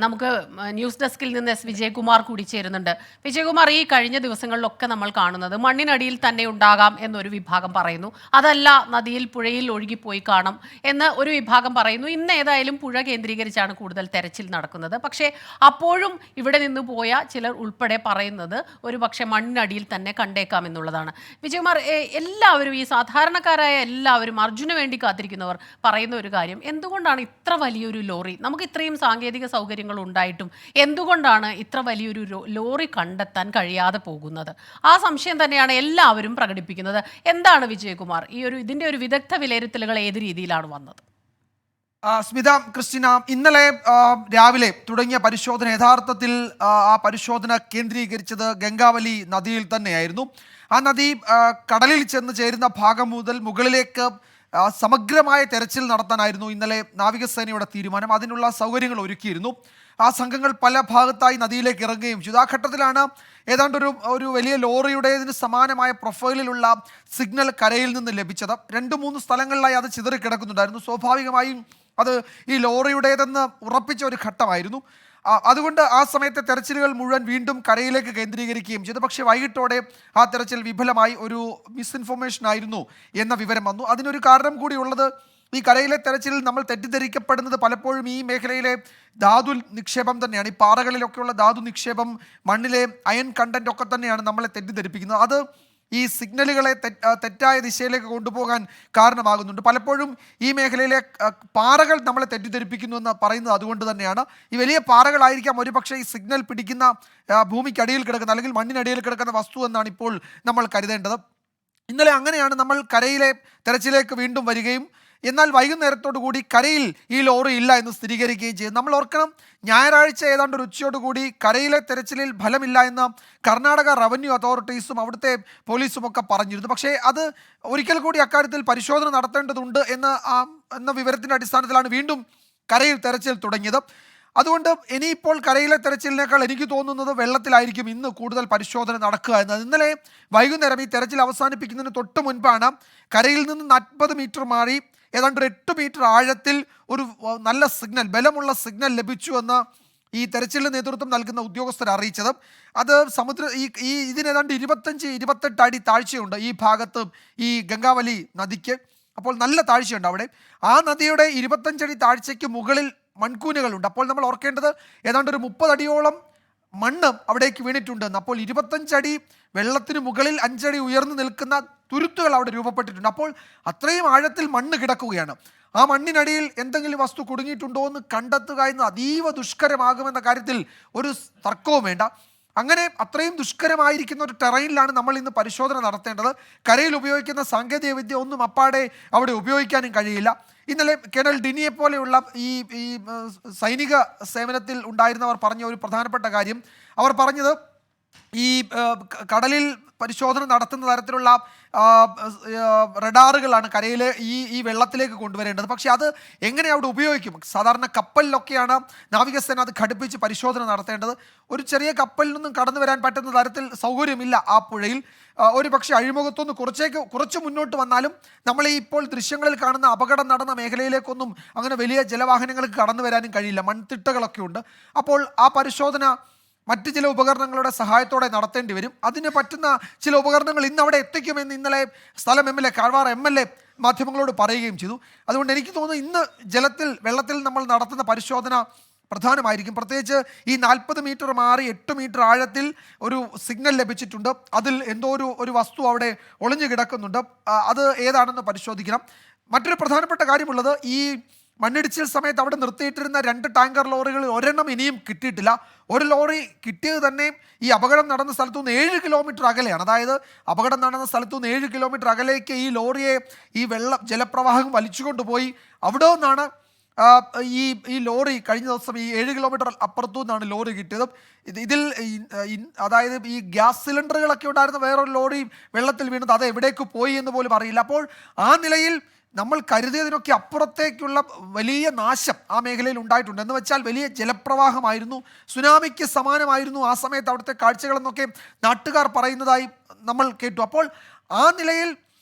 നമുക്ക് ന്യൂസ് ഡെസ്കിൽ നിന്ന് എസ് വിജയകുമാർ കൂടി ചേരുന്നുണ്ട്. വിജയകുമാർ, ഈ കഴിഞ്ഞ ദിവസങ്ങളിലൊക്കെ നമ്മൾ കാണുന്നത് മണ്ണിനടിയിൽ തന്നെ ഉണ്ടാകാം എന്നൊരു വിഭാഗം പറയുന്നു, അതല്ല നദിയിൽ പുഴയിൽ ഒഴുകിപ്പോയി കാണും എന്ന് ഒരു വിഭാഗം പറയുന്നു. ഇന്ന് ഏതായാലും പുഴ കേന്ദ്രീകരിച്ചാണ് കൂടുതൽ തെരച്ചിൽ നടക്കുന്നത്. പക്ഷേ അപ്പോഴും ഇവിടെ നിന്ന് പോയ ചിലർ ഉൾപ്പെടെ പറയുന്നത് ഒരു പക്ഷേ മണ്ണിനടിയിൽ തന്നെ കണ്ടേക്കാം എന്നുള്ളതാണ്. വിജയകുമാർ, എല്ലാവരും ഈ സാധാരണക്കാരായ എല്ലാവരും അർജുന് വേണ്ടി കാത്തിരിക്കുന്നവർ പറയുന്ന ഒരു കാര്യം, എന്തുകൊണ്ടാണ് ഇത്ര വലിയൊരു ലോറി, നമുക്ക് ഇത്രയും സാങ്കേതിക സൗകര്യങ്ങൾ ഉണ്ടായിട്ടും എന്തുകൊണ്ടാണ് ഇത്ര വലിയൊരു ലോറി കണ്ടെത്താൻ കഴിയാതെ പോകുന്നത്? ആ സംശയം തന്നെയാണ് എല്ലാവരും പ്രകടിപ്പിക്കുന്നത്. എന്താണ് വിജയകുമാർ, ഇതിന്റെ ഒരു വിദഗ്ധ വിലയിരുത്തലുകൾ ഏത് രീതിയിലാണ് വന്നത്? സ്മിത, ക്രിസ്റ്റിന, ഇന്നലെ രാവിലെ തുടങ്ങിയ പരിശോധന യഥാർത്ഥത്തിൽ ആ പരിശോധന കേന്ദ്രീകരിച്ചത് ഗംഗാവലി നദിയിൽ തന്നെയായിരുന്നു. ആ നദി കടലിൽ ചെന്ന് ചേരുന്ന ഭാഗം മുതൽ മുകളിലേക്ക് സമഗ്രമായ തെരച്ചിൽ നടത്താനായിരുന്നു ഇന്നലെ നാവികസേനയുടെ തീരുമാനം. അതിനുള്ള സൗകര്യങ്ങൾ ഒരുക്കിയിരുന്നു. ആ സംഘങ്ങൾ പല ഭാഗത്തായി നദിയിലേക്ക് ഇറങ്ങുകയും ചെയ്തു. ആ ഘട്ടത്തിലാണ് ഏതാണ്ട് ഒരു വലിയ ലോറിയുടേതിന് സമാനമായ പ്രൊഫൈലിലുള്ള സിഗ്നൽ കരയിൽ നിന്ന് ലഭിച്ചത്. 2-3 സ്ഥലങ്ങളിലായി അത് ചിതറിക്കിടക്കുന്നുണ്ടായിരുന്നു. സ്വാഭാവികമായും അത് ഈ ലോറിയുടേതെന്ന് ഉറപ്പിച്ച ഒരു ഘട്ടമായിരുന്നു. അതുകൊണ്ട് ആ സമയത്തെ തെരച്ചിലുകൾ മുഴുവൻ വീണ്ടും കരയിലേക്ക് കേന്ദ്രീകരിക്കുകയും ചെയ്തു. പക്ഷേ വൈകിട്ടോടെ ആ തെരച്ചിൽ വിഫലമായി. ഒരു മിസ്ഇൻഫർമേഷൻ ആയിരുന്നു എന്ന വിവരം വന്നു. അതിനൊരു കാരണം കൂടിയുള്ളത്, ഈ കരയിലെ തെരച്ചിലിൽ നമ്മൾ തെറ്റിദ്ധരിക്കപ്പെടുന്നത് പലപ്പോഴും ഈ മേഖലയിലെ ധാതു നിക്ഷേപം തന്നെയാണ്. ഈ പാറകളിലൊക്കെയുള്ള ധാതു നിക്ഷേപം, മണ്ണിലെ അയൺ കണ്ടന്റ് ഒക്കെ തന്നെയാണ് നമ്മളെ തെറ്റിദ്ധരിപ്പിക്കുന്നത്. അത് ഈ സിഗ്നലുകളെ തെറ്റായ ദിശയിലേക്ക് കൊണ്ടുപോകാൻ കാരണമാകുന്നുണ്ട്. പലപ്പോഴും ഈ മേഖലയിലെ പാറകൾ നമ്മളെ തെറ്റിദ്ധരിപ്പിക്കുന്നു എന്ന് പറയുന്നത് അതുകൊണ്ട് തന്നെയാണ്. ഈ വലിയ പാറകളായിരിക്കാം ഒരുപക്ഷെ ഈ സിഗ്നൽ പിടിക്കുന്ന ഭൂമിക്കടിയിൽ കിടക്കുന്ന അല്ലെങ്കിൽ മണ്ണിനടിയിൽ കിടക്കുന്ന വസ്തു എന്നാണ് ഇപ്പോൾ നമ്മൾ കരുതേണ്ടത്. ഇന്നലെ അങ്ങനെയാണ് നമ്മൾ കരയിലെ തെരച്ചിലേക്ക് വീണ്ടും വരികയും എന്നാൽ വൈകുന്നേരത്തോടു കൂടി കരയിൽ ഈ ലോറി ഇല്ല എന്ന് സ്ഥിരീകരിക്കുകയും ചെയ്തു. നമ്മൾ ഓർക്കണം, ഞായറാഴ്ച ഏതാണ്ട് ഒരു ഉച്ചയോടുകൂടി കരയിലെ തെരച്ചിലിൽ ഫലമില്ല എന്ന് കർണാടക റവന്യൂ അതോറിറ്റീസും അവിടുത്തെ പോലീസും ഒക്കെ പറഞ്ഞിരുന്നു. പക്ഷേ അത് ഒരിക്കൽ കൂടി അക്കാര്യത്തിൽ പരിശോധന നടത്തേണ്ടതുണ്ട് എന്ന വിവരത്തിൻ്റെ അടിസ്ഥാനത്തിലാണ് വീണ്ടും കരയിൽ തെരച്ചിൽ തുടങ്ങിയത്. അതുകൊണ്ട് ഇനിയിപ്പോൾ കരയിലെ തെരച്ചിലിനേക്കാൾ എനിക്ക് തോന്നുന്നത് വെള്ളത്തിലായിരിക്കും ഇന്ന് കൂടുതൽ പരിശോധന നടക്കുക എന്നത്. ഇന്നലെ വൈകുന്നേരം ഈ തെരച്ചിൽ അവസാനിപ്പിക്കുന്നതിന് തൊട്ട് മുൻപാണ് കരയിൽ നിന്ന് 40 മീറ്റർ മാറി ഏതാണ്ട് 8 മീറ്റർ ആഴത്തിൽ ഒരു നല്ല സിഗ്നൽ, ബലമുള്ള സിഗ്നൽ ലഭിച്ചു എന്ന് ഈ തെരച്ചിലിന് നേതൃത്വം നൽകുന്ന ഉദ്യോഗസ്ഥർ അറിയിച്ചത്. അത് ഇതിന് ഏതാണ്ട് 25-28 അടി താഴ്ചയുണ്ട് ഈ ഭാഗത്ത്, ഈ ഗംഗാവലി നദിക്ക്. അപ്പോൾ നല്ല താഴ്ചയുണ്ട് അവിടെ. ആ നദിയുടെ 25 അടി താഴ്ചയ്ക്ക് മുകളിൽ മൺകൂനുകളുണ്ട്. അപ്പോൾ നമ്മൾ ഓർക്കേണ്ടത് ഏതാണ്ട് ഒരു 30 അടിയോളം മണ്ണ് അവിടേക്ക് വീണിട്ടുണ്ടെന്ന്. അപ്പോൾ 25 അടി വെള്ളത്തിന് മുകളിൽ 5 അടി ഉയർന്നു നിൽക്കുന്ന തുരുത്തുകൾ അവിടെ രൂപപ്പെട്ടിട്ടുണ്ട്. അപ്പോൾ അത്രയും ആഴത്തിൽ മണ്ണ് കിടക്കുകയാണ്. ആ മണ്ണിനടിയിൽ എന്തെങ്കിലും വസ്തു കുടുങ്ങിയിട്ടുണ്ടോ എന്ന് കണ്ടെത്തുക എന്ന് അതീവ ദുഷ്കരമാകുമെന്ന കാര്യത്തിൽ ഒരു തർക്കവും വേണ്ട. അങ്ങനെ അത്രയും ദുഷ്കരമായിരിക്കുന്ന ഒരു ടെറൈനിലാണ് നമ്മൾ ഇന്ന് പരിശോധന നടത്തേണ്ടത്. കരയിൽ ഉപയോഗിക്കുന്ന സാങ്കേതിക വിദ്യ ഒന്നും അപ്പാടെ അവിടെ ഉപയോഗിക്കാനും കഴിയില്ല. ഇന്നലെ കേണൽ ഡിനിയെ പോലെയുള്ള ഈ സൈനിക സേവനത്തിൽ ഉണ്ടായിരുന്നവർ പറഞ്ഞ ഒരു പ്രധാനപ്പെട്ട കാര്യം, അവർ പറഞ്ഞത് ഈ കടലിൽ പരിശോധന നടത്തുന്ന തരത്തിലുള്ള റഡാറുകളാണ് കരയിലെ ഈ വെള്ളത്തിലേക്ക് കൊണ്ടുവരേണ്ടത്. പക്ഷേ അത് എങ്ങനെ അവിടെ ഉപയോഗിക്കും? സാധാരണ കപ്പലിലൊക്കെയാണ് നാവികസേന അത് ഘടിപ്പിച്ച് പരിശോധന നടത്തേണ്ടത്. ഒരു ചെറിയ കപ്പലിൽ നിന്നും കടന്നു വരാൻ പറ്റുന്ന തരത്തിൽ സൗകര്യമില്ല ആ പുഴയിൽ. ഒരു പക്ഷേ അഴിമുഖത്തൊന്ന് കുറച്ച് മുന്നോട്ട് വന്നാലും നമ്മൾ ഈ ഇപ്പോൾ ദൃശ്യങ്ങളിൽ കാണുന്ന അപകടം നടന്ന മേഖലയിലേക്കൊന്നും അങ്ങനെ വലിയ ജലവാഹനങ്ങൾക്ക് കടന്നു വരാനും കഴിയില്ല. മൺതിട്ടകളൊക്കെ ഉണ്ട്. അപ്പോൾ ആ പരിശോധന മറ്റ് ചില ഉപകരണങ്ങളുടെ സഹായത്തോടെ നടത്തേണ്ടി വരും. അതിന് പറ്റുന്ന ചില ഉപകരണങ്ങൾ ഇന്ന് അവിടെ എത്തിക്കുമെന്ന് ഇന്നലെ സ്ഥലം MLA, കാഴ്വാർ MLA മാധ്യമങ്ങളോട് പറയുകയും ചെയ്തു. അതുകൊണ്ട് എനിക്ക് തോന്നുന്നു ഇന്ന് വെള്ളത്തിൽ നമ്മൾ നടത്തുന്ന പരിശോധന പ്രധാനമായിരിക്കും. പ്രത്യേകിച്ച് ഈ 40 മീറ്റർ മാറി 8 മീറ്റർ ആഴത്തിൽ ഒരു സിഗ്നൽ ലഭിച്ചിട്ടുണ്ട്. അതിൽ എന്തോ ഒരു വസ്തു അവിടെ ഒളിഞ്ഞു കിടക്കുന്നുണ്ട്. അത് ഏതാണെന്ന് പരിശോധിക്കണം. മറ്റൊരു പ്രധാനപ്പെട്ട കാര്യമുള്ളത്, ഈ മണ്ണിടിച്ചിൽ സമയത്ത് അവിടെ നിർത്തിയിട്ടിരുന്ന 2 ടാങ്കർ ലോറികളിൽ ഒരെണ്ണം ഇനിയും കിട്ടിയിട്ടില്ല. ഒരു ലോറി കിട്ടിയത് തന്നെ ഈ അപകടം നടന്ന സ്ഥലത്തു നിന്ന് 7 കിലോമീറ്റർ അകലെയാണ്. അതായത് അപകടം നടന്ന സ്ഥലത്തു നിന്ന് 7 കിലോമീറ്റർ അകലേക്ക് ഈ ലോറിയെ ഈ ജലപ്രവാഹം വലിച്ചുകൊണ്ടുപോയി. അവിടെ നിന്നാണ് ഈ ലോറി കഴിഞ്ഞ ദിവസം ഈ 7 കിലോമീറ്റർ അപ്പുറത്തു നിന്നാണ് ലോറി കിട്ടിയത്. ഇതിൽ അതായത് ഈ ഗ്യാസ് സിലിണ്ടറുകളൊക്കെ ഉണ്ടായിരുന്ന വേറൊരു ലോറി വെള്ളത്തിൽ വീണത് അത് എവിടേക്ക് പോയി എന്ന് പോലും അറിയില്ല. അപ്പോൾ ആ നിലയിൽ നമ്മൾ കരുതിയതിനൊക്കെ അപ്പുറത്തേക്കുള്ള വലിയ നാശം ആ മേഖലയിൽ ഉണ്ടായിട്ടുണ്ട്. എന്ന് വെച്ചാൽ വലിയ ജലപ്രവാഹമായിരുന്നു, സുനാമിക്ക് സമാനമായിരുന്നു ആ സമയത്ത് അവിടുത്തെ കാഴ്ചകളെന്നൊക്കെ നാട്ടുകാർ പറയുന്നതായി നമ്മൾ കേട്ടു. അപ്പോൾ ആ നിലയിൽ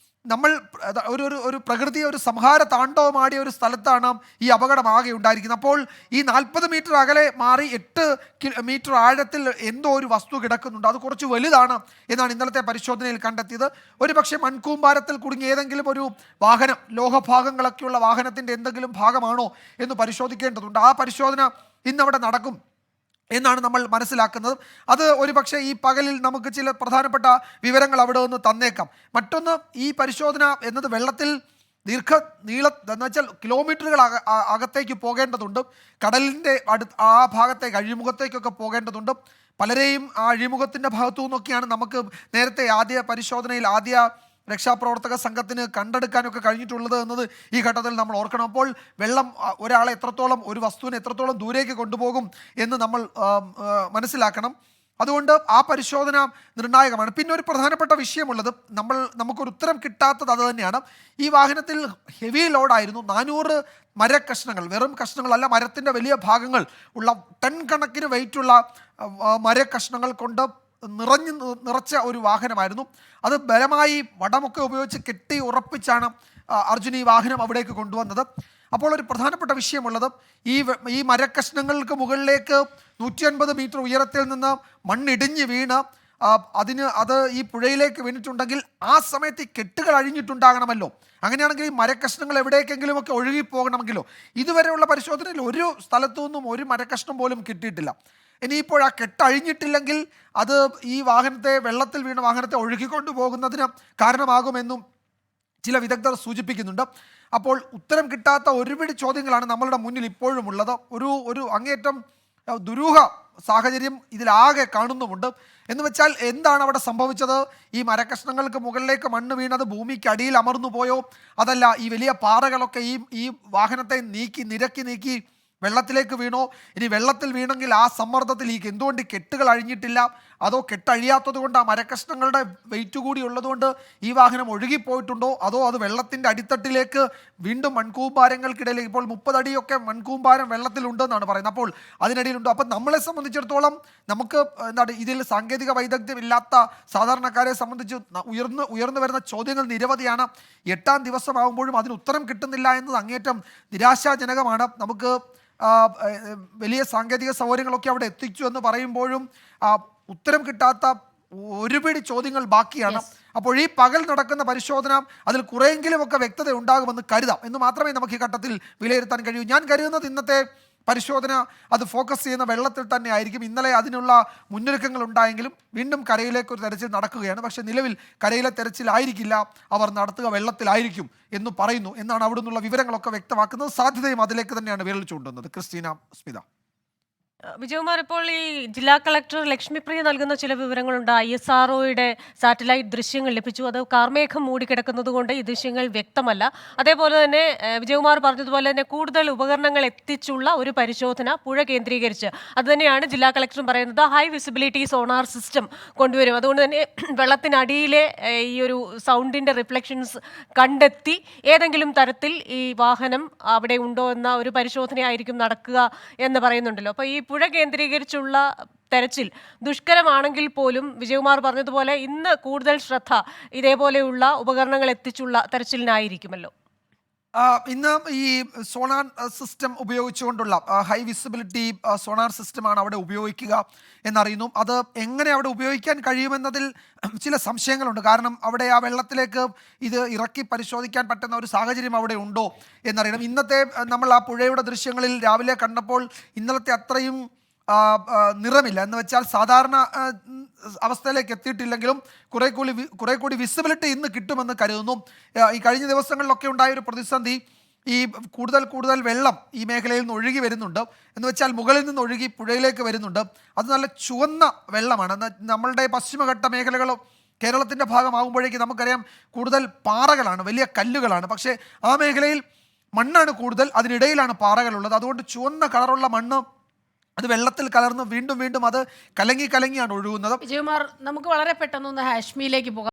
നമ്മൾ ഒരു പ്രകൃതിയെ ഒരു സംഹാര താണ്ഡവമാടിയ ഒരു സ്ഥലത്താണ് ഈ അപകടം ആകെ ഉണ്ടായിരിക്കുന്നത്. അപ്പോൾ ഈ 40 മീറ്റർ അകലെ മാറി 8 മീറ്റർ ആഴത്തിൽ എന്തോ ഒരു വസ്തു കിടക്കുന്നുണ്ട്. അത് കുറച്ച് വലുതാണ് എന്നാണ് ഇന്നലത്തെ പരിശോധനയിൽ കണ്ടെത്തിയത്. ഒരു പക്ഷേ മൺകൂമ്പാരത്തിൽ കുടുങ്ങിയ ഏതെങ്കിലും ഒരു വാഹനം, ലോഹഭാഗങ്ങളൊക്കെയുള്ള വാഹനത്തിൻ്റെ എന്തെങ്കിലും ഭാഗമാണോ എന്ന് പരിശോധിക്കേണ്ടതുണ്ട്. ആ പരിശോധന ഇന്നവിടെ നടക്കും എന്നാണ് നമ്മൾ മനസ്സിലാക്കുന്നത്. അത് ഒരുപക്ഷെ ഈ പകലിൽ നമുക്ക് ചില പ്രധാനപ്പെട്ട വിവരങ്ങൾ അവിടെ നിന്ന് തന്നേക്കാം. മറ്റൊന്ന്, ഈ പരിശോധന എന്നത് വെള്ളത്തിൽ എന്ന് വെച്ചാൽ കിലോമീറ്ററുകൾ അകത്തേക്ക് പോകേണ്ടതുണ്ട്. കടലിൻ്റെ ആ ഭാഗത്തേക്ക്, അഴിമുഖത്തേക്കൊക്കെ പോകേണ്ടതുണ്ട്. പലരെയും ആ അഴിമുഖത്തിൻ്റെ ഭാഗത്തു നിന്നൊക്കെയാണ് നമുക്ക് നേരത്തെ ആദ്യ പരിശോധനയിൽ രക്ഷാപ്രവർത്തക സംഘത്തിന് കണ്ടെടുക്കാനൊക്കെ കഴിഞ്ഞിട്ടുള്ളത് എന്നത് ഈ ഘട്ടത്തിൽ നമ്മൾ ഓർക്കണം. അപ്പോൾ വെള്ളം ഒരാളെ എത്രത്തോളം, ഒരു വസ്തുവിനെ എത്രത്തോളം ദൂരേക്ക് കൊണ്ടുപോകും എന്ന് നമ്മൾ മനസ്സിലാക്കണം. അതുകൊണ്ട് ആ പരിശോധന നിർണായകമാണ്. പിന്നെ ഒരു പ്രധാനപ്പെട്ട വിഷയമുള്ളത്, നമുക്കൊരു ഉത്തരം കിട്ടാത്തത് അത് തന്നെയാണ്. ഈ വാഹനത്തിൽ ഹെവി ലോഡായിരുന്നു. 400 മരക്കഷ്ണങ്ങൾ, വെറും കഷ്ണങ്ങളല്ല, മരത്തിൻ്റെ വലിയ ഭാഗങ്ങൾ ഉള്ള ടൺ കണക്കിന് വെയിറ്റുള്ള മരക്കഷ്ണങ്ങൾ കൊണ്ട് നിറച്ച ഒരു വാഹനമായിരുന്നു. അത് ബലമായി വടമൊക്കെ ഉപയോഗിച്ച് കെട്ടി ഉറപ്പിച്ചാണ് അർജുൻ ഈ വാഹനം അവിടേക്ക് കൊണ്ടുവന്നത്. അപ്പോൾ ഒരു പ്രധാനപ്പെട്ട വിഷയമുള്ളത്, ഈ മരക്കഷ്ണങ്ങൾക്ക് മുകളിലേക്ക് 150 മീറ്റർ ഉയരത്തിൽ നിന്ന് മണ്ണിടിഞ്ഞ് വീണ് അത് ഈ പുഴയിലേക്ക് വീണിട്ടുണ്ടെങ്കിൽ ആ സമയത്ത് ഈ കെട്ടുകൾ അഴിഞ്ഞിട്ടുണ്ടാകണമല്ലോ. അങ്ങനെയാണെങ്കിൽ ഈ മരക്കഷ്ണങ്ങൾ എവിടേക്കെങ്കിലുമൊക്കെ ഒഴുകിപ്പോകണമെങ്കിലോ. ഇതുവരെയുള്ള പരിശോധനയിൽ ഒരു സ്ഥലത്തു നിന്നും ഒരു മരക്കഷ്ണം പോലും കിട്ടിയിട്ടില്ല. ഇനിയിപ്പോൾ ആ കെട്ടഴിഞ്ഞിട്ടില്ലെങ്കിൽ അത് ഈ വെള്ളത്തിൽ വീണ വാഹനത്തെ ഒഴുകിക്കൊണ്ടു പോകുന്നതിന് കാരണമാകുമെന്നും ചില വിദഗ്ധർ സൂചിപ്പിക്കുന്നുണ്ട്. അപ്പോൾ ഉത്തരം കിട്ടാത്ത ഒരുപിടി ചോദ്യങ്ങളാണ് നമ്മളുടെ മുന്നിൽ ഇപ്പോഴും ഉള്ളത്. ഒരു അങ്ങേയറ്റം ദുരൂഹ സാഹചര്യം ഇതിലാകെ കാണുന്നുമുണ്ട്. എന്ന് വെച്ചാൽ എന്താണ് അവിടെ സംഭവിച്ചത്? ഈ മരക്കഷ്ണങ്ങൾക്ക് മുകളിലേക്ക് മണ്ണ് വീണത് ഭൂമിക്ക് അടിയിൽ അമർന്നു പോയോ? അതല്ല ഈ വലിയ പാറകളൊക്കെ ഈ വാഹനത്തെ നിരക്കി നീക്കി വെള്ളത്തിലേക്ക് വീണോ? ഇനി വെള്ളത്തിൽ വീണെങ്കിൽ ആ സമ്മർദ്ദത്തിൽ എന്തുകൊണ്ട് കെട്ടുകൾ അഴിഞ്ഞിട്ടില്ല? അതോ കെട്ടഴിയാത്തത് കൊണ്ട് ആ മരക്കഷ്ണങ്ങളുടെ വെയിറ്റ് കൂടി ഉള്ളതുകൊണ്ട് ഈ വാഹനം ഒഴുകിപ്പോയിട്ടുണ്ടോ? അതോ അത് വെള്ളത്തിൻ്റെ അടിത്തട്ടിലേക്ക് വീണ്ടും മൺകൂമ്പാരങ്ങൾക്കിടയിൽ, ഇപ്പോൾ 30 അടിയൊക്കെ മൺകൂമ്പാരം വെള്ളത്തിലുണ്ടെന്നാണ് പറയുന്നത്. അപ്പോൾ അതിനിടയിലുണ്ടോ? അപ്പം നമ്മളെ സംബന്ധിച്ചിടത്തോളം നമുക്ക് ഇതിൽ സാങ്കേതിക വൈദഗ്ധ്യം ഇല്ലാത്ത സാധാരണക്കാരെ സംബന്ധിച്ച് ഉയർന്നു വരുന്ന ചോദ്യങ്ങൾ നിരവധിയാണ്. 8ാം ദിവസമാകുമ്പോഴും അതിന് ഉത്തരം കിട്ടുന്നില്ല എന്നത് അങ്ങേറ്റം നിരാശാജനകമാണ്. നമുക്ക് വലിയ സാങ്കേതിക സൗകര്യങ്ങളൊക്കെ അവിടെ എത്തിച്ചു എന്ന് പറയുമ്പോഴും ഉത്തരം കിട്ടാത്ത ഒരുപിടി ചോദ്യങ്ങൾ ബാക്കിയാണ്. അപ്പോൾ ഈ പകൽ നടക്കുന്ന പരിശോധന അതിൽ കുറെയെങ്കിലുമൊക്കെ വ്യക്തത ഉണ്ടാകുമെന്ന് കരുതാം എന്ന് മാത്രമേ നമുക്ക് ഈ ഘട്ടത്തിൽ വിലയിരുത്താൻ കഴിയൂ. ഞാൻ കരുതുന്നത് ഇന്നത്തെ പരിശോധന അത് ഫോക്കസ് ചെയ്യുന്ന വെള്ളത്തിൽ തന്നെ ആയിരിക്കും. ഇന്നലെ അതിനുള്ള മുന്നൊരുക്കങ്ങൾ ഉണ്ടായെങ്കിലും വീണ്ടും കരയിലേക്ക് ഒരു തെരച്ചിൽ നടക്കുകയാണ്. പക്ഷേ നിലവിൽ കരയിലെ തെരച്ചിലായിരിക്കില്ല അവർ നടത്തുക, വെള്ളത്തിലായിരിക്കും എന്ന് പറയുന്നു എന്നാണ് അവിടെ നിന്നുള്ള വിവരങ്ങളൊക്കെ വ്യക്തമാക്കുന്നത്. സാധ്യതയും അതിലേക്ക് തന്നെയാണ് വിരൽ ചൂണ്ടുന്നത്. ക്രിസ്റ്റീന, സ്മിത. വിജയകുമാർ, ഇപ്പോൾ ഈ ജില്ലാ കളക്ടർ ലക്ഷ്മിപ്രിയ നൽകുന്ന ചില വിവരങ്ങളുണ്ട്. ISROയുടെ സാറ്റലൈറ്റ് ദൃശ്യങ്ങൾ ലഭിച്ചു. അത് കാർമേഘം മൂടിക്കിടക്കുന്നത് കൊണ്ട് ഈ ദൃശ്യങ്ങൾ വ്യക്തമല്ല. അതേപോലെ തന്നെ വിജയകുമാർ പറഞ്ഞതുപോലെ തന്നെ കൂടുതൽ ഉപകരണങ്ങൾ എത്തിച്ചുള്ള ഒരു പരിശോധന പുഴ കേന്ദ്രീകരിച്ച് അത് തന്നെയാണ് ജില്ലാ കളക്ടറും പറയുന്നത്. ഹൈ വിസിബിലിറ്റി സോണാർ സിസ്റ്റം കൊണ്ടുവരും. അതുകൊണ്ട് തന്നെ വെള്ളത്തിനടിയിലെ ഈ ഒരു സൗണ്ടിൻ്റെ റിഫ്ലക്ഷൻസ് കണ്ടെത്തി ഏതെങ്കിലും തരത്തിൽ ഈ വാഹനം അവിടെ ഉണ്ടോ എന്ന ഒരു പരിശോധനയായിരിക്കും നടക്കുക എന്ന് പറയുന്നുണ്ടല്ലോ. അപ്പോൾ ഈ പുഴ കേന്ദ്രീകരിച്ചുള്ള തെരച്ചിൽ ദുഷ്കരമാണെങ്കിൽ പോലും വിജയകുമാർ പറഞ്ഞതുപോലെ ഇന്ന് കൂടുതൽ ശ്രദ്ധ ഇതേപോലെയുള്ള ഉപകരണങ്ങൾ എത്തിച്ചുള്ള തെരച്ചിലിനായിരിക്കുമല്ലോ. ഇന്ന് ഈ സോണാർ സിസ്റ്റം ഉപയോഗിച്ചുകൊണ്ടുള്ള ഹൈ വിസിബിലിറ്റി സോണാർ സിസ്റ്റമാണ് അവിടെ ഉപയോഗിക്കുക എന്നറിയുന്നു. അത് എങ്ങനെ അവിടെ ഉപയോഗിക്കാൻ കഴിയുമെന്നതിൽ ചില സംശയങ്ങളുണ്ട്. കാരണം അവിടെ ആ വെള്ളത്തിലേക്ക് ഇത് ഇറക്കി പരിശോധിക്കാൻ പറ്റുന്ന ഒരു സാഹചര്യം അവിടെ ഉണ്ടോ എന്നറിയണം. ഇന്നത്തെ നമ്മൾ ആ പുഴയുടെ ദൃശ്യങ്ങളിൽ രാവിലെ കണ്ടപ്പോൾ ഇന്നലത്തെ അത്രയും നിറമില്ല. എന്ന് വെച്ചാൽ സാധാരണ അവസ്ഥയിലേക്ക് എത്തിയിട്ടില്ലെങ്കിലും കുറെ കൂടി വിസിബിലിറ്റി ഇന്ന് കിട്ടുമെന്ന് കരുതുന്നു. ഈ കഴിഞ്ഞ ദിവസങ്ങളിലൊക്കെ ഉണ്ടായ ഒരു പ്രതിസന്ധി, ഈ കൂടുതൽ വെള്ളം ഈ മേഖലയിൽ നിന്ന് ഒഴുകി വരുന്നുണ്ട്. എന്ന് വെച്ചാൽ മുകളിൽ നിന്ന് ഒഴുകി പുഴയിലേക്ക് വരുന്നുണ്ട്. അത് നല്ല ചുവന്ന വെള്ളമാണ്. നമ്മളുടെ പശ്ചിമഘട്ട മേഖലകളോ കേരളത്തിൻ്റെ ഭാഗമാകുമ്പോഴേക്ക് നമുക്കറിയാം കൂടുതൽ പാറകളാണ്, വലിയ കല്ലുകളാണ്. പക്ഷേ ആ മേഖലയിൽ മണ്ണാണ് കൂടുതൽ, അതിനിടയിലാണ് പാറകളുള്ളത്. അതുകൊണ്ട് ചുവന്ന കളറുള്ള മണ്ണ് അത് വെള്ളത്തിൽ കലർന്ന് വീണ്ടും അത് കലങ്ങിയാണ് ഒഴുകുന്നത്. വിജയകുമാർ, നമുക്ക് വളരെ പെട്ടെന്നൊന്ന് ഹാഷ്മിയിലേക്ക് പോകാം.